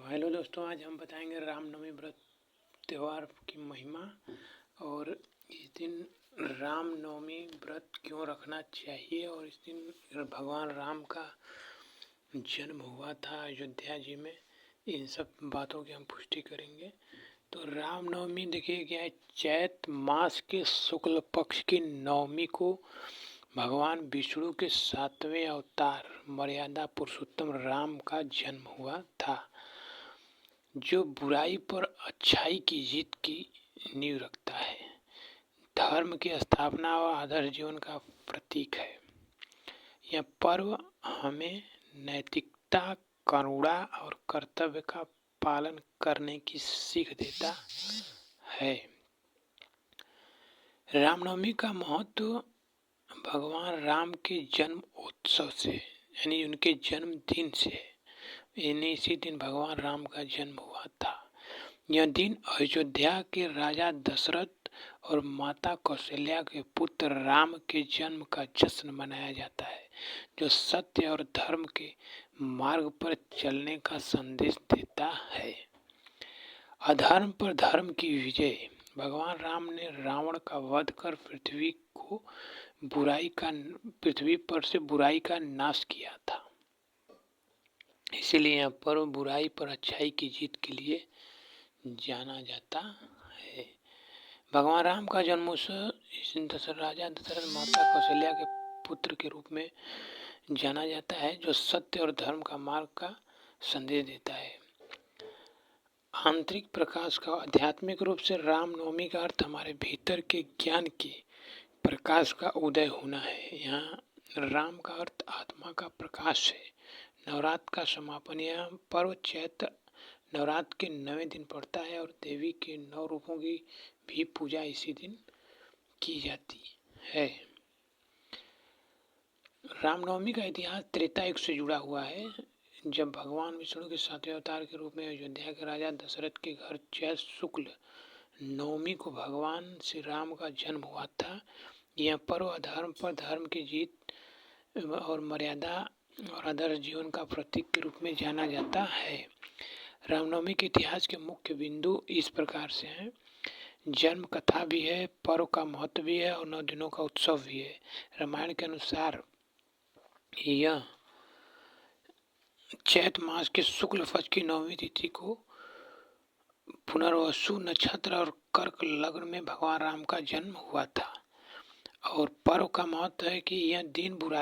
Hello दोस्तों, आज हम बताएंगे रामनवमी व्रत त्यौहार की महिमा और इस दिन रामनवमी व्रत क्यों रखना चाहिए और इस दिन भगवान राम का जन्म हुआ था अयोध्या जी में। इन सब बातों की हम पुष्टि करेंगे। तो रामनवमी देखिए क्या है, चैत मास के शुक्ल पक्ष की नवमी को भगवान विष्णु के 7वें अवतार मर्यादा पुरुषोत्तम राम का जन्म हुआ था, जो बुराई पर अच्छाई की जीत की नींव रखता है, धर्म की स्थापना और आदर्श जीवन का प्रतीक है। यह पर्व हमें नैतिकता, करुणा और कर्तव्य का पालन करने की सीख देता है। रामनवमी का महत्व भगवान राम के जन्म उत्सव से यानी उनके जन्मदिन से, यानी इसी दिन भगवान राम का जन्म हुआ था। यह दिन अयोध्या के राजा दशरथ और माता कौशल्या के पुत्र राम के जन्म का जश्न मनाया जाता है, जो सत्य और धर्म के मार्ग पर चलने का संदेश देता है। अधर्म पर धर्म की विजय। भगवान राम ने रावण का वध कर पृथ्वी पर से बुराई का नाश किया था। इसीलिए यह पर्व बुराई पर अच्छाई की जीत के लिए जाना जाता है। भगवान राम का जन्मोत्सव राजा दशरथ माता कौशल्या के पुत्र के रूप में जाना जाता है, जो सत्य और धर्म का मार्ग का संदेश देता है। आंतरिक प्रकाश का आध्यात्मिक रूप से रामनवमी का अर्थ हमारे भीतर के ज्ञान के प्रकाश का उदय होना है। यहाँ राम का अर्थ आत्मा का प्रकाश है। नवरात्र का समापन। यह पर्व चैत्र नवरात्र के 9वें दिन पड़ता है और देवी के 9 रूपों की भी पूजा इसी दिन की जाती है। रामनवमी का इतिहास त्रेता युग से जुड़ा हुआ है, जब भगवान विष्णु के 7वें अवतार के रूप में अयोध्या के राजा दशरथ के घर चैत शुक्ल नवमी को भगवान श्री राम का जन्म हुआ था। यह पर्व अधर्म पर धर्म की जीत और मर्यादा और आदर्श जीवन का प्रतीक के रूप में जाना जाता है। रामनवमी के इतिहास के मुख्य बिंदु इस प्रकार से हैं। जन्म कथा भी है, पर्व का महत्व भी है और 9 दिनों का उत्सव भी है। रामायण के अनुसार यह चैत मास के शुक्ल पक्ष की 9वीं तिथि को पुनर्वसु नक्षत्र और कर्क लग्न में भगवान राम का जन्म हुआ था। और पर्व का महत्व है कि यह दिन बुराई